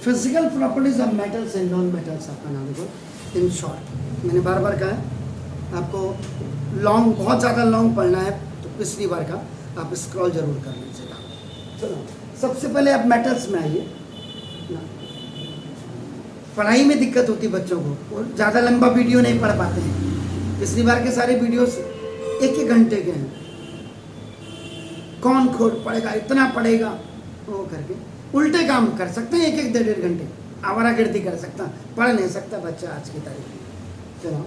Physical properties of metals and non metals आपका नाम देखो इन शॉर्ट। मैंने बार बार कहा है आपको लॉन्ग, बहुत ज़्यादा लॉन्ग पढ़ना है तो पिछली बार का आप स्क्रॉल जरूर कर लीजिएगा। चलो सबसे पहले आप मेटल्स में आइए। पढ़ाई में दिक्कत होती है बच्चों को, और ज़्यादा लंबा वीडियो नहीं पढ़ पाते हैं। पिछली बार के सारे वीडियोस एक एक घंटे के हैं, कौन खोद पढ़ेगा, इतना पढ़ेगा वो करके उल्टे काम कर सकते हैं। एक एक 1.5 घंटे आवारागर्दी कर सकता, पढ़ नहीं सकता बच्चा आज की तारीख में। चलो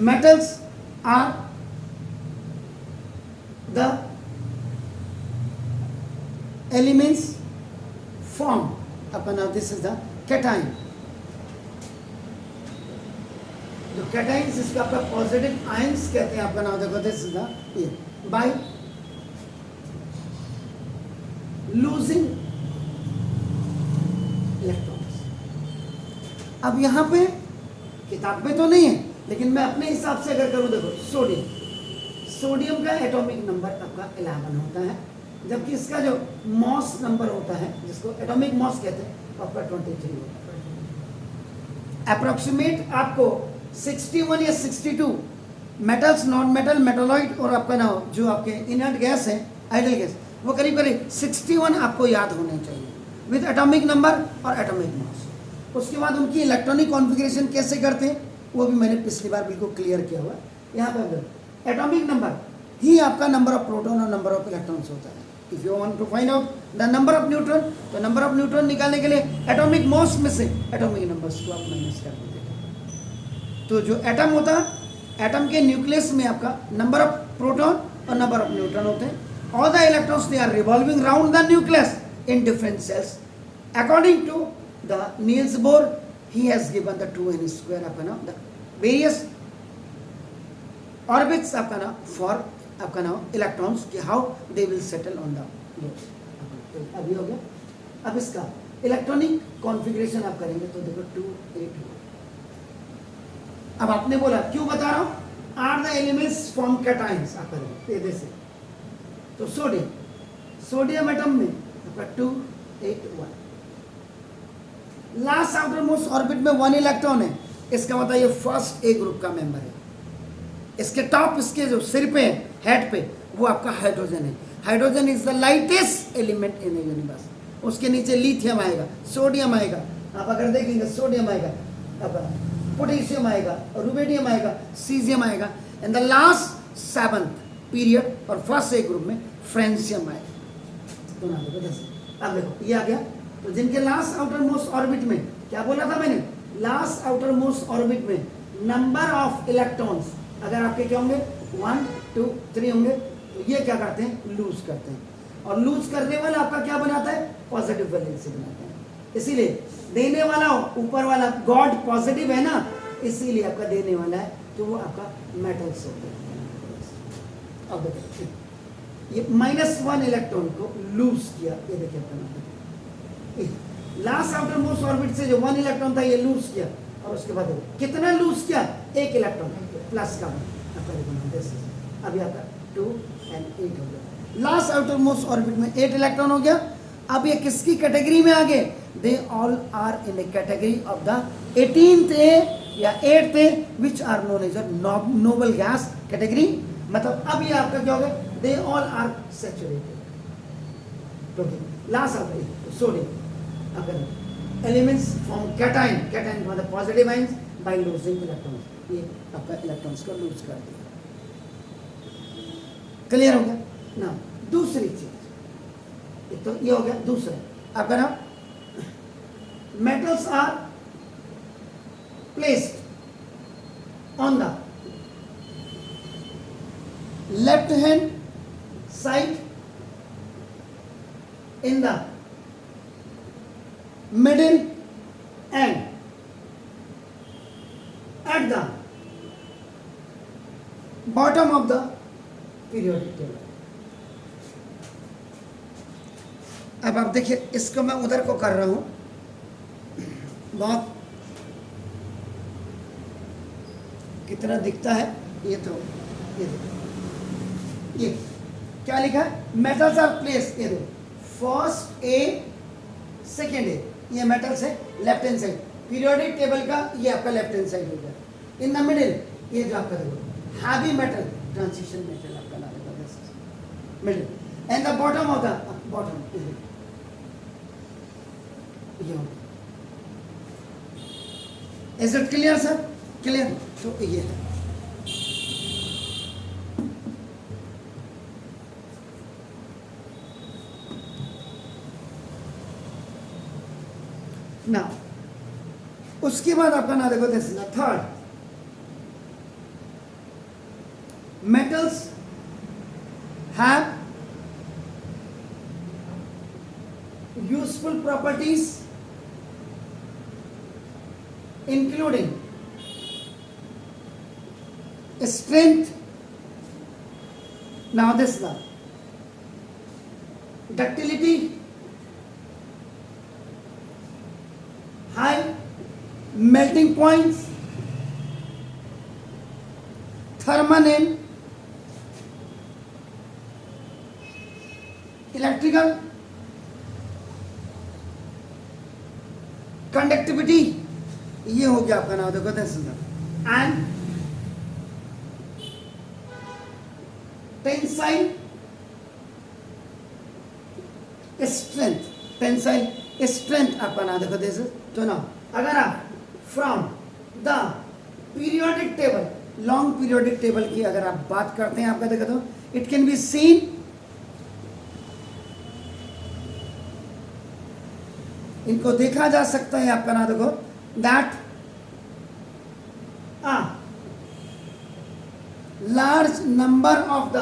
metals are the elements form अपना, दिस इज द कैटाइन। जो कैटाइन्स इसका आपका पॉजिटिव आयंस कहते हैं आपका नाम देखो, this is the by losing electrons. अब यहाँ पे किताब में तो नहीं है, लेकिन मैं अपने हिसाब से अगर करूँ, देखो सोडियम का एटॉमिक नंबर आपका 11 होता है, जबकि इसका जो मॉस नंबर होता है, जिसको एटॉमिक मॉस कहते हैं, आपका 23 होता है। अप्रोक्सीमेट आपको 61 या 62 मेटल्स, नॉन मेटल, मेटोलॉइड और आपका ना जो आपके इनर्ट गैस है, आइडल गैस, वो करीब करीब 61 आपको याद होने चाहिए विद एटॉमिक नंबर और एटॉमिक मास। उसके बाद उनकी इलेक्ट्रॉनिक कॉन्फ़िगरेशन कैसे करते हैं वो भी मैंने पिछली बार बिल्कुल क्लियर किया हुआ है। यहाँ पर एटॉमिक नंबर ही आपका नंबर ऑफ प्रोटॉन और नंबर ऑफ इलेक्ट्रॉन्स होता है। If you want to find out the number of neutron, तो नंबर ऑफ न्यूट्रॉन निकालने के लिए एटॉमिक मास में से एटॉमिक नंबर्स को आप माइनस कर दीजिएगा। तो जो एटम होता है, एटम के न्यूक्लियस में आपका नंबर ऑफ प्रोटॉन और नंबर ऑफ न्यूट्रॉन होते हैं। All the electrons they are revolving round the nucleus in different cells. According to the Niels Bohr, he has given the 2n square आपका नाम, the various orbits आपका नाम for आपका नाम electrons कि how they will settle on the load। अभी हो गया। अब इसका इलेक्ट्रॉनिक कॉन्फ़िगरेशन आप करेंगे तो देखो 2, 8। अब आपने बोला क्यों बता रहा हूँ, आर द एलिमेंट्स फॉर्म कैटाइन्स आप करेंगे ये से। तो सोडियम एटम में आपका 2, 8, 1। लास्ट आउटर मोस्ट ऑर्बिट में 1 इलेक्ट्रॉन है, इसका मतलब ये फर्स्ट ए ग्रुप का मेंबर है। इसके टॉप, इसके जो सिर पे हेड पे, वो आपका हाइड्रोजन है। Hydrogen is the lightest element in the universe. उसके नीचे लिथियम आएगा, सोडियम आएगा, आप अगर देखेंगे सोडियम आएगा, पोटेशियम आएगा, रुबिडियम आएगा, सीजियम आएगा, and the last 7th period और फर्स्ट ए ग्रुप में फ्रेंशियम आएगा। तो ना देखो जैसे अब देखो ये आ गया। तो जिनके लास्ट आउटर मोस्ट ऑर्बिट में, क्या बोला था मैंने, लास्ट आउटर मोस्ट ऑर्बिट में नंबर ऑफ इलेक्ट्रॉन्स अगर आपके क्या होंगे 1, 2, 3 होंगे, तो ये क्या करते हैं, लूज करते हैं। और लूज करने वाला आपका क्या बनाता है, पॉजिटिव वैलेंसी बनाता है। इसीलिए देने वाला ऊपर वाला गॉड पॉजिटिव है ना, इसीलिए आपका देने वाला है, तो वो आपका मेटल्स होते हैं। अब देखिए ये -1 इलेक्ट्रॉन को लूज किया, ये देखिए अपना लास्ट आउटर मोस्ट ऑर्बिट से जो 1 इलेक्ट्रॉन था ये लूज किया, और उसके बाद कितना लूज किया, 1 इलेक्ट्रॉन प्लस का अभी आपका 2 and 8 हो गया। लास्ट आउटर मोस्ट ऑर्बिट में 8 इलेक्ट्रॉन हो गया। अब ये किसकी कैटेगरी में आ गए, they all are in a category of the 18th A या 8th A which are known as noble gas category. मतलब अब ये आपका क्या हो गया, they all are saturated. Last of sodium अगर एलिमेंट्स फ्रॉम कैटाइन, कैटाइन मतलब positive ions by losing electrons, ये आपका इलेक्ट्रॉन्स को लूज कर दिया। क्लियर हो गया ना। दूसरी चीज तो ये हो गया दूसरा आपका नाम, metals are placed on the left hand side in the middle and at the bottom of the periodic table। अब आप देखिए, इसको मैं उधर को कर रहा हूं, बहुत कितना दिखता है ये, तो ये देखो, ये क्या लिखा है, मेटल्स आर प्लेस, ये देखो फर्स्ट ए सेकेंड है, ये मेटल्स है left hand side, periodic table का ये आपका लेफ्ट हैंड साइड हो गया। इन द मिडिल ये जो आपका देखो हैवी मेटल, ट्रांजिशन मेटल आपका नाम है middle, and the bottom of the bottom ये हो। Is it clear sir? Clear? तो ये है ना। उसके बाद आपका ना देखो दिस ना third, metals have useful properties including strength, now this one, ductility, high melting points, thermal and electrical conductivity, ये हो गया आपका नाम देखो this and tensile strength, tensile strength आपका नाम देखो दिस। तो ना अगर आप from the periodic table, long periodic table की अगर आप बात करते हैं आपका देखो तो इट कैन बी सीन, इनको देखा जा सकता है आपका नाम देखो that large number of the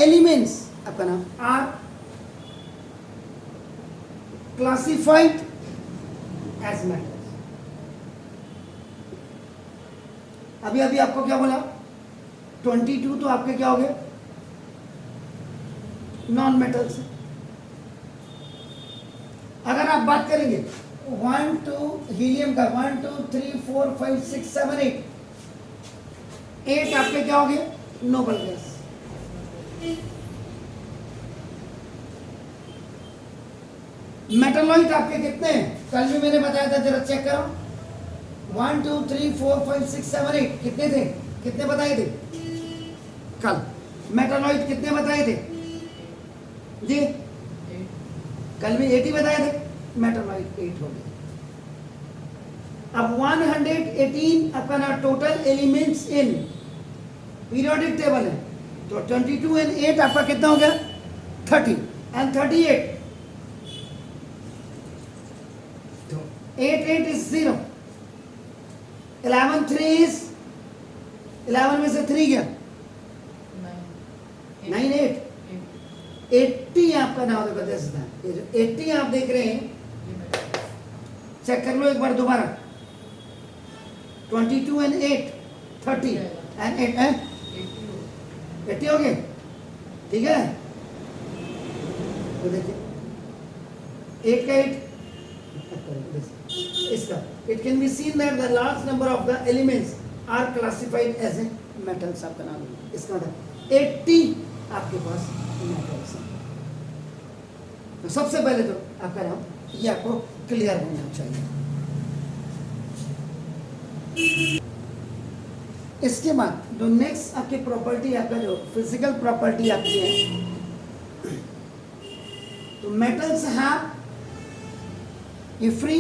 elements आपका नाम आर क्लासिफाइड एज मेटल्स। अभी अभी आपको क्या बोला 22 तो आपके क्या हो गए नॉन मेटल्स। अगर आप बात करेंगे 1 2 हीलियम का 1 2 3 4 5 6 7 8 आपके क्या हो गए नोबल गैस। मेटलॉइड आपके कितने हैं कल भी मैंने बताया था, जरा चेक करो 1 2 3 4 5 6 7 8 कितने थे, कितने बताए थे कल? मेटलॉइड कितने बताए थे जी? कल भी 80 बताए थे, मेटलॉइड 8 हो गए। अब 118 अपना total elements in periodic table है, तो 22 एंड 8 आपका कितना हो गया 30 एंड 38, तो 8 8 इज 0, 11 3 इज 11 में से 3 गया 9 8 80 आपका नाम देखो दस था, ये जो 80 आप देख रहे हैं चेक कर लो एक बार दोबारा 22 एंड 8 30 एंड 8 80 हो गए, ठीक है? तो देखिए 8 का 8 इसका it can be seen that the large number of the elements are classified as a metals आपका नाम है। इसका मतलब 80 आपके पास मेटल्स हैं। तो सबसे पहले तो आपका नाम ये आपको क्लियर होना चाहिए। इसके बाद जो नेक्स्ट आपकी प्रॉपर्टी आपका जो फिजिकल प्रॉपर्टी आपकी है, तो metals have a free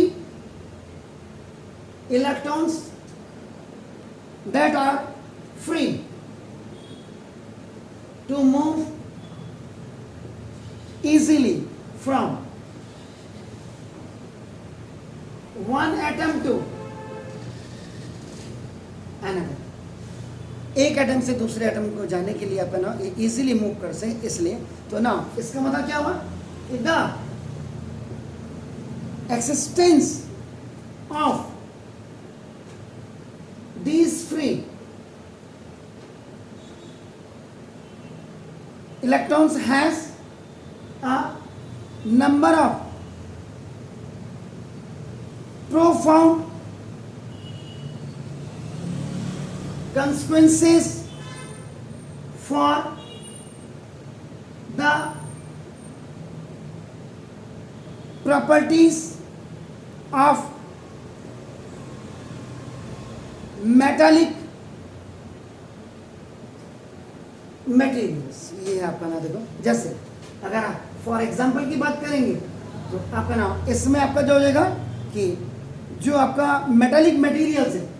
electrons that are free to move easily from one atom to another, एक एटम से दूसरे एटम को जाने के लिए अपन ना इजीली मूव कर से, इसलिए तो ना इसका मतलब क्या हुआ the existence of these free electrons has a number of profound consequences for the properties of metallic materials, ये है आपका ना, देखो जैसे अगर आप फॉर एग्जांपल की बात करेंगे तो आपका ना इसमें आपका जो हो जाएगा कि जो आपका मेटालिक मटेरियल्स है,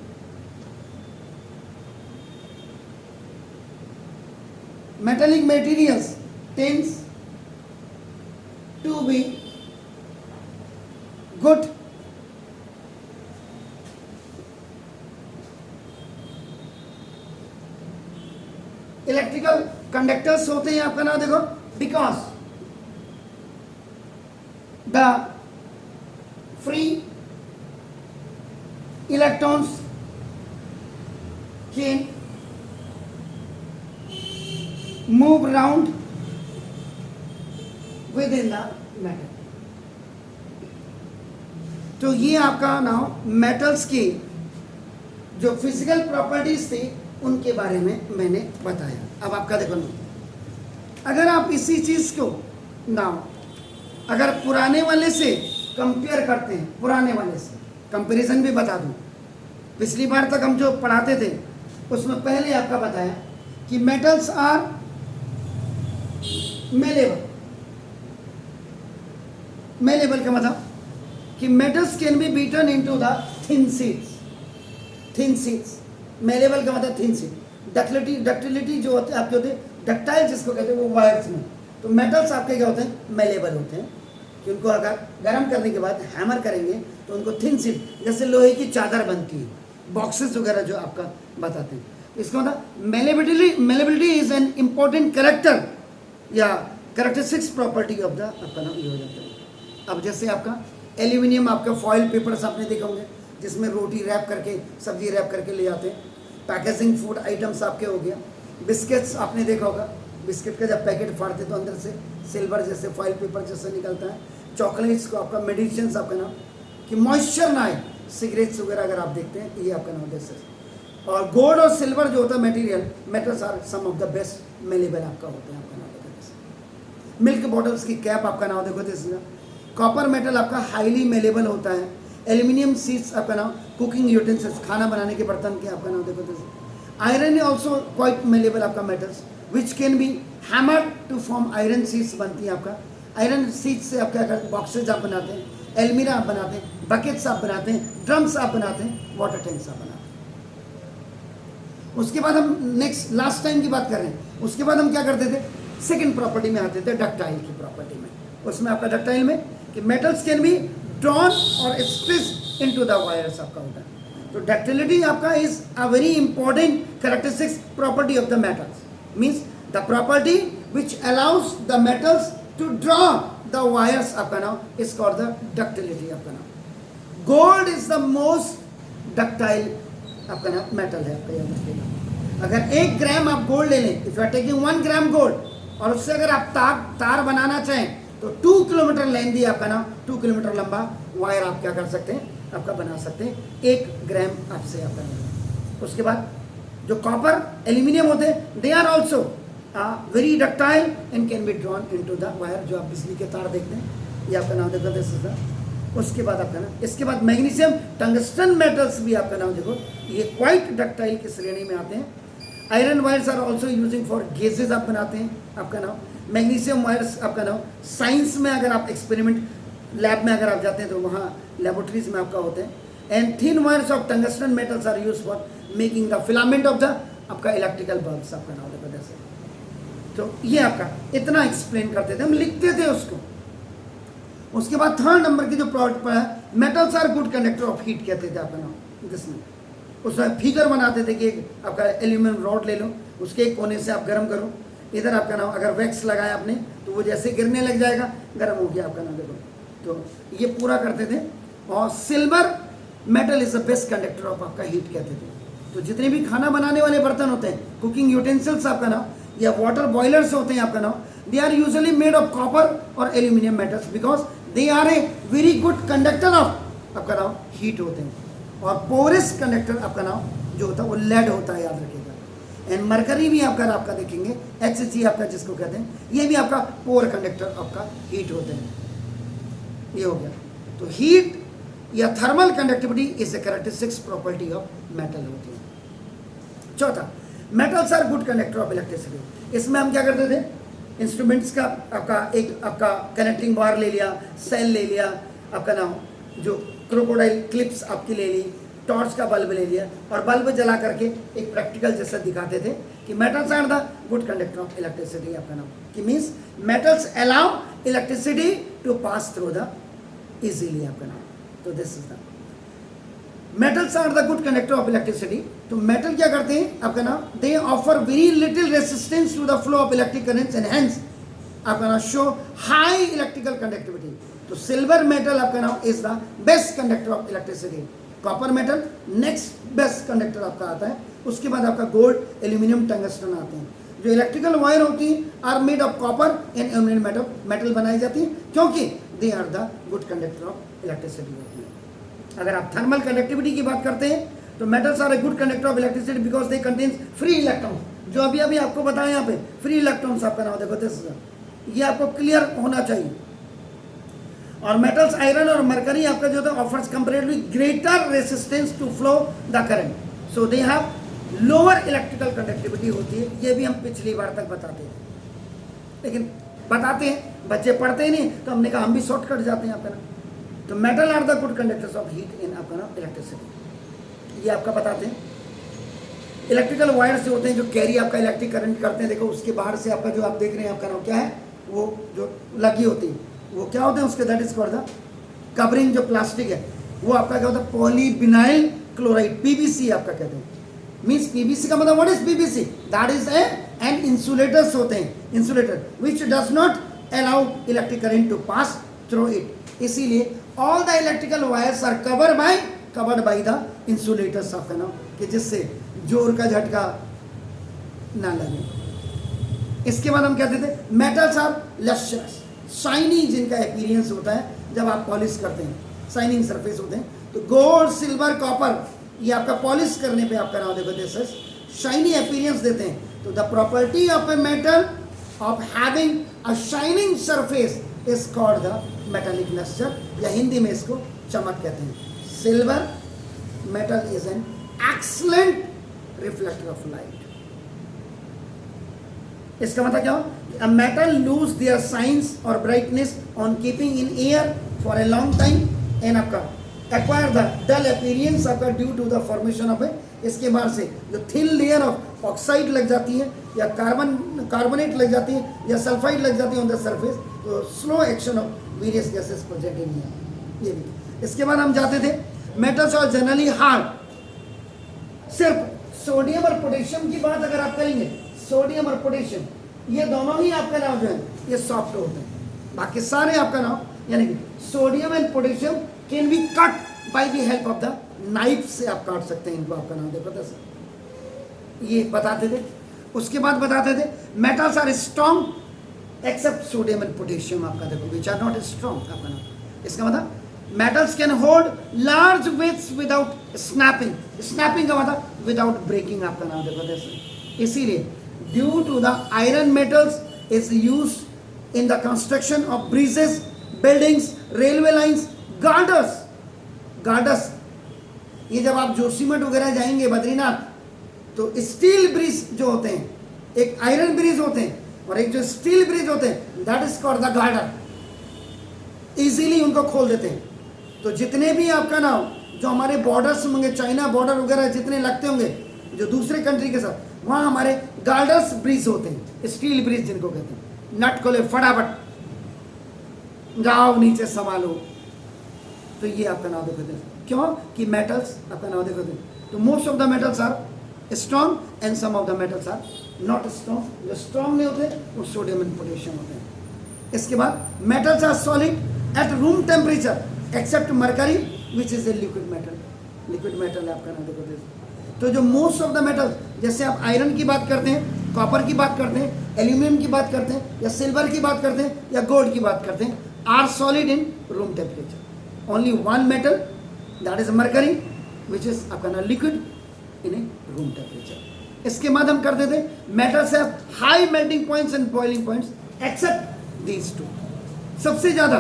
metallic materials tends to be good electrical conductors होते हैं आपका नाम देखो, because the free electrons can move around within the metal. तो ये आपका नाउ मेटल्स की जो फिजिकल प्रॉपर्टीज थी उनके बारे में मैंने बताया। अब आपका देखो ना, अगर आप इसी चीज को नाउ अगर पुराने वाले से कंपेयर करते हैं, पुराने वाले से कंपैरिजन भी बता दूं, पिछली बार तक हम जो पढ़ाते थे उसमें पहले आपका बताया कि मेटल्स आर मेलेबल। मेलेबल का मतलब कि metals can B beaten into the thin sheets. Thin sheets, malleable का मतलब थिन शीट। डक्टिलिटी जो होते हैं आपके होते हैं डक्टाइल, जिसको कहते हैं वो वायर्स में। तो मेटल्स आपके क्या होते हैं, मेलेबल होते हैं, कि उनको अगर गर्म करने के बाद हैमर करेंगे तो उनको थिन शीट, जैसे लोहे की चादर बनती है, बॉक्सेस वगैरह जो आपका बताते हैं। इसका मतलब malleability is an important character या कैरेक्टरिस्टिक्स प्रॉपर्टी ऑफ द आपका नाम ये हो जाता है। अब जैसे आपका एल्यूमिनियम, आपका फॉइल पेपर्स आपने देखे होंगे जिसमें रोटी रैप करके, सब्जी रैप करके ले जाते हैं। पैकेजिंग फूड आइटम्स आपके हो गया। बिस्किट्स आपने देखा होगा, बिस्किट का जब पैकेट फाड़ते तो अंदर से सिल्वर जैसे फॉइल पेपर जैसे निकलता है। चॉकलेट्स को आपका मेडिसिन आपका नाम कि मॉइस्चर ना आए, सिगरेट्स वगैरह अगर आप देखते हैं, ये आपका नाम जैसे। और गोल्ड और सिल्वर जो होता है material, metals are some of the best malleable आपका होते हैं आपका नाम। मिल्क बॉटल्स की कैप आपका नाम देखो दिस। कॉपर मेटल आपका हाईली मेलेबल होता है। एल्यूमिनियम शीट्स आपका नाम कुकिंग यूटेंसिल्स, खाना बनाने के बर्तन के आपका नाम देखो this. Iron also quite malleable आपका metals which can be hammered to form iron sheets बनती है आपका। आयरन शीट्स से आप क्या करते हैं, बॉक्सेज आप बनाते हैं, एलमीरा आप बनाते हैं, बकेट्स आप बनाते हैं, ड्रम्स आप बनाते हैं, वाटर टैंक्स आप बनाते हैं। उसके बाद हम नेक्स्ट लास्ट टाइम की बात कर रहे हैं, उसके बाद हम क्या करते थे, सेकेंड प्रॉपर्टी में आते थे, डक्टाइल की प्रॉपर्टी में। उसमें आपका डक्टाइल में कि मेटल्स कैन बी ड्रॉन और एक्सप्रेस इनटू द वायर्स आपका होता है। तो डक्टिलिटी आपका is a very important characteristics property of the metals, means the property which allows the metals to draw the wires आपका नाम इज कॉल्ड द डक्टिलिटी आपका नाम। Gold is the most ductile आपका नाम मेटल है आपका, याद रखिएगा। अगर 1 ग्राम आप गोल्ड ले लें, if you are taking 1 gram gold, और उससे अगर आप तार बनाना चाहें तो 2 किलोमीटर लेंदी आपका नाम, 2 किलोमीटर लंबा वायर आप क्या कर सकते हैं, आपका बना सकते हैं 1 ग्राम आपसे आपका नाम। उसके बाद जो कॉपर एल्यूमिनियम होते हैं, they are also very ductile and can be drawn into the wire. जो आप बिजली के तार देखते हैं, ये आपका नाम देखो दिस इज द। उसके बाद आपका नाम, इसके बाद मैग्नीशियम टंगस्टन मेटल्स भी आपका नाम देखो, ये क्वाइट डक्टाइल की श्रेणी में आते हैं। Iron wires are also using for gauges आप बनाते हैं आपका नाम। मैग्नीशियम वायर्स आपका नाम साइंस में अगर आप एक्सपेरिमेंट लैब में अगर आप जाते हैं तो वहाँ लेबोरेटरीज में आपका होते हैं। And thin wires of tungsten metals are use for making the filament of the आपका इलेक्ट्रिकल बल्ब्स आपका नाम देखो जैसे। तो ये आपका इतना एक्सप्लेन करते थे, हम लिखते थे उसको। उसके बाद थर्ड नंबर की जो प्रोडक्ट पर है, metals are good conductor of heat कहते थे आपका नाम। जिसमें उसमें फिगर बनाते थे कि आपका एल्यूमिनियम रॉड ले लो, उसके एक कोने से आप गर्म करो, इधर आपका नाम अगर वैक्स लगाया आपने तो वो जैसे गिरने लग जाएगा, गर्म हो गया आपका नाम देखो। तो ये पूरा करते थे। और silver metal is the best conductor of आपका हीट कहते थे। तो जितने भी खाना बनाने वाले बर्तन होते हैं, कुकिंग यूटेंसिल्स आपका नाम या वाटर बॉयलर्स होते हैं आपका नाम, they are usually made of copper और aluminium metals because they are a very good conductor of आपका नाम हीट होते हैं। और पोरस कंडक्टर आपका नाम जो होता है वो लेड होता है, याद रखिएगा। एंड मरकरी भी आपका देखेंगे, HC आपका जिसको कहते हैं, ये भी आपका पोर कंडक्टर आपका हीट होते हैं। ये हो गया। तो हीट या thermal conductivity is a characteristics property of metal होती है। चौथा, metals are good conductor of electricity. इसमें हम क्या करते थे, इंस्ट्रूमेंट्स का आपका कनेक्टिंग वायर ले लिया, सेल ले लिया, आपका नाम जो क्रोकोडाइल क्लिप्स आपकी ले ली, टॉर्च का बल्ब ले लिया और बल्ब जला करके एक प्रैक्टिकल जैसा दिखाते थे कि metals are the good conductor of electricity. आपका नाम कि means metals allow electricity to pass through the easily. आपका नाम तो this is the metals are the good conductor of electricity. तो मेटल क्या करते हैं आपका नाम, they offer very little resistance to the flow of electric currents and hence आपका नाम शो हाई इलेक्ट्रिकल कंडक्टिविटी। तो सिल्वर मेटल आपका नाम is the best conductor of electricity. Copper metal next best conductor आपका आता है, उसके बाद आपका गोल्ड, एल्यूमिनियम, टंगस्टन आते हैं। जो इलेक्ट्रिकल वायर होती है are made of copper and aluminium metal बनाई जाती है, क्योंकि they are the good conductor of electricity होती है। अगर आप थर्मल कंडक्टिविटी की बात करते हैं तो metals are a good conductor of electricity because they contains free electron. जो अभी अभी आपको बताया यहाँ पे फ्री इलेक्ट्रॉन्स आपका नाम देखो दिस, ये आपको क्लियर होना चाहिए। और मेटल्स आयरन और मरकरी आपका जो था offers comparatively greater resistance to flow the current, so they have lower electrical conductivity होती है। ये भी हम पिछली बार तक बताते हैं, लेकिन बताते हैं बच्चे पढ़ते ही नहीं, तो हमने कहा हम भी शॉर्टकट जाते हैं आपका नाम। तो metal are the good conductors of heat in आपका नाम इलेक्ट्रिसिटी, ये आपका बताते हैं। इलेक्ट्रिकल वायर्स जो होते हैं जो कैरी आपका इलेक्ट्रिक करंट करते हैं, देखो उसके बाहर से आपका जो आप देख रहे हैं आपका नाम क्या है, वो जो लगी होती है वो क्या होते हैं उसके, that is called the covering. जो प्लास्टिक है वो आपका क्या होता है, पॉलीविनाइल क्लोराइड, पीवीसी आपका कहते हैं। मीन्स पीवीसी का मतलब what is PVC, that is an insulators होते हैं, insulator which does not allow electric current to pass through it. इसीलिए all the electrical wires are covered by the insulators आपका नाम, कि जिससे जोर का झटका ना लगे। इसके बाद हम कहते थे मेटल्स आर लस्ट्रस, शाइनिंग जिनका अपीयरेंस होता है जब आप पॉलिश करते हैं, शाइनिंग सरफेस होते हैं। तो गोल्ड, सिल्वर, कॉपर ये आपका पॉलिश करने पे आपका नाम देखो दिस शाइनी अपीयरेंस देते हैं। तो the property of a metal of having a shining surface is called the metallic lustre, या हिंदी में इसको चमक कहते हैं। Silver metal is an excellent reflector of light. इसका मतलब क्या हो, a metal lose their shines or brightness on keeping in air for a long time and आपका acquire the dull appearance आपका due to the formation of a, इसके बाद से जो thin layer of oxide लग जाती है या कार्बोनेट लग जाती है या सल्फाइड लग जाती है on the surface, तो slow action of various gases present in air, ये भी। इसके बाद हम जाते थे metals are generally hard। सिर्फ सोडियम और पोटेशियम की बात अगर आप करेंगे, सोडियम और पोटेशियम ये दोनों ही आपका नाम जो है ये सॉफ्ट होते हैं। बाकी सारे आपका नाम यानी कि sodium and potassium can be cut by the help of the knife से आप काट सकते हैं इनको, आपका नाम देखो दस ये बताते थे। उसके बाद बताते थे metals are strong except sodium and potassium आपका देखो विच आर नॉट स्ट्रॉन्ग आपका नाम। इसका मतलब metals can hold large weights without snapping, snapping का मतलब विदाउट ब्रेकिंग आपका नाम देखो दस। इसीलिए due to the iron metals is used in the construction of bridges, buildings, railway lines, girders। ये जब आप जोशीमठ वगैरह जाएंगे बद्रीनाथ, तो स्टील ब्रिज जो होते हैं, एक आयरन ब्रिज होते हैं और एक जो स्टील ब्रिज होते हैं, that is called the girder. Easily उनको खोल देते हैं। तो जितने भी आपका नाम जो हमारे बॉर्डर्स होंगे, चाइना बॉर्डर वगैरह जितने लगते होंगे जो दूसरे कंट्री के साथ, वहाँ हमारे गार्डर्स ब्रिज होते हैं, स्टील ब्रिज जिनको कहते हैं। नट खोले फटाफट, जाओ नीचे संभालो। तो ये आपका नाम देखो थे, क्यों कि मेटल्स आपका नाम देखो थे। तो most of the metals are strong and some of the metals are not strong. जो स्ट्रॉन्ग नहीं होते वो सोडियम एंड पोटेशियम होते हैं। इसके बाद metals are solid at room temperature except mercury which is a liquid metal, liquid metal आपका नाम देखो थे। तो जो मोस्ट ऑफ द मेटल्स, जैसे आप आयरन की बात करते हैं, कॉपर की बात करते हैं, एल्यूमिनियम की बात करते हैं, या सिल्वर की बात करते हैं, या गोल्ड की बात करते हैं, are solid in room temperature. Only one metal that is mercury which is आपका liquid in a room temperature. इसके बाद हम करते थे metals have high melting points and boiling points except these two. सबसे ज़्यादा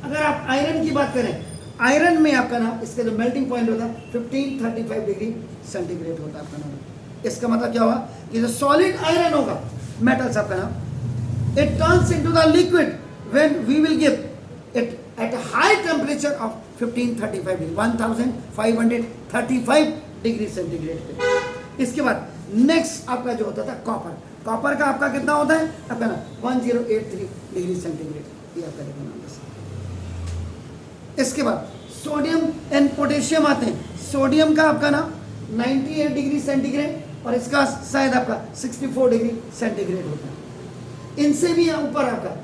अगर आप आयरन की बात करें, आयरन में आपका नाम, इसका जो मेल्टिंग पॉइंट होता है 1535 डिग्री सेंटीग्रेड होता है आपका नाम। इसका मतलब क्या होगा कि जो सॉलिड आयरन होगा मेटल्स आपका नाम, it turns into the liquid when we will give it at a high temperature of 1535 degree 1535 degree centigrade पे। इसके बाद नेक्स्ट आपका जो होता था कॉपर, कॉपर का आपका कितना होता है आपका ना 1083 डिग्री सेंटीग्रेड, ये आपका नाम। इसके बाद सोडियम एंड पोटेशियम आते हैं। सोडियम का आपका ना 98 डिग्री सेंटीग्रेड और इसका शायद आपका 64 डिग्री सेंटीग्रेड होता है। इनसे भी ऊपर आपका,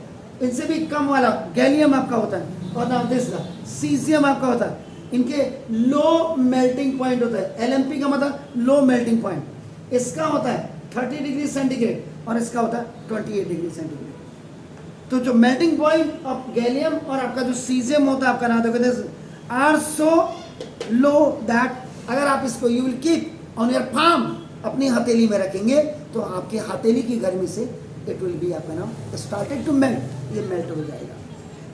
इनसे भी कम वाला गैलियम आपका होता है, और नाउ दिस सीजियम आपका होता है। इनके लो मेल्टिंग पॉइंट होता है, LMP का मतलब लो मेल्टिंग पॉइंट, इसका होता है 30 डिग्री सेंटीग्रेड और इसका होता है 28 डिग्री सेंटीग्रेड। तो जो मेल्टिंग पॉइंट ऑफ गैलियम और आपका जो सीजियम होता है आपका नाम देखो आर सो लो दैट अगर आप इसको you will keep on your palm, अपनी हथेली में रखेंगे तो आपकी हथेली की गर्मी से इट विल बी आपका नाम स्टार्टेड टू मेल्ट, ये मेल्ट हो जाएगा।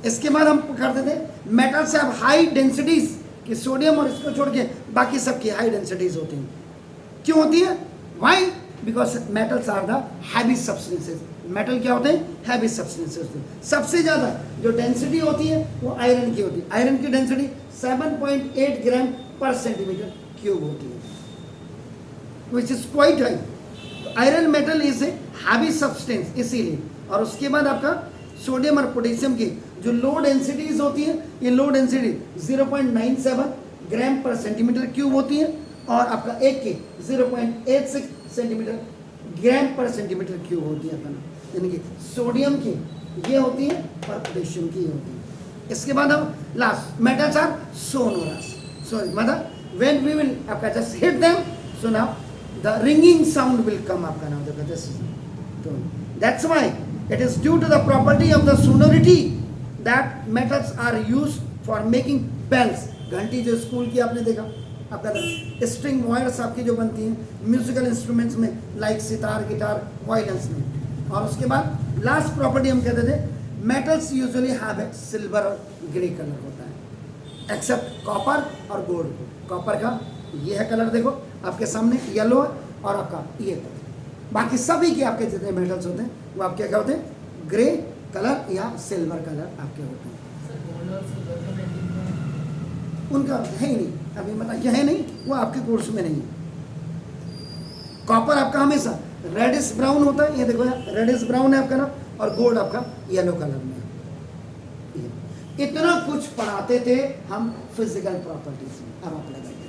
इसके बाद हम करते थे मेटल से आप हाई डेंसिटीज कि सोडियम और इसको छोड़ के बाकी सबकी हाई डेंसिटीज होती हैं। क्यों होती है? Why? Because metals are the heavy substances. Metal क्या होते हैं? हैवी सब्सटेंसेज होते हैं। सबसे ज़्यादा जो डेंसिटी होती है वो आयरन की होती है। आयरन की डेंसिटी 7.8 ग्राम पर सेंटीमीटर क्यूब होती है, which is quite high. Iron metal is a heavy substance इसीलिए। और उसके बाद आपका सोडियम और पोटेशियम की जो लो डेंसिटीज होती है, ये लो डेंसिटी 0.97 ग्राम पर सेंटीमीटर क्यूब होती है, और आपका एक की 0.86 सेंटीमीटर ग्राम पर सेंटीमीटर क्यूब होती है अपना, यानी कि सोडियम की ये होती है और पोटेशियम की ये होती है। इसके बाद हम लास्ट मेटल्स आर सोनोरस। सो मतलब व्हेन वी विल आपका just hit them, so now the ringing sound will come आपका नाम देखो दिस इज, तो that's why it is due to the property of the sonority that metals are used for making bells। घंटी जो school की आपने देखा आपका स्ट्रिंग वायर्स आपकी जो बनती हैं म्यूजिकल इंस्ट्रूमेंट्स में, लाइक सितार, गिटार, वायलिन्स में। और उसके बाद लास्ट प्रॉपर्टी हम कहते थे metals usually have a silver और ग्रे कलर होता है, एक्सेप्ट कॉपर और गोल्ड। कॉपर का ये है कलर देखो आपके सामने येलो है, और आपका ये कलर। बाकी सभी के आपके जितने मेटल्स होते हैं वो आपके क्या होते हैं? ग्रे कलर या सिल्वर कलर आपके होते हैं। उनका है ही नहीं, अभी मतलब यह है नहीं, वो आपके कोर्स में नहीं है। कॉपर आपका हमेशा रेडिश ब्राउन होता है, ये देखो रेडिश ब्राउन है आपका ना, और गोल्ड आपका येलो कलर में है। इतना कुछ पढ़ाते थे हम फिजिकल प्रॉपर्टीज में। अब आप लगाइए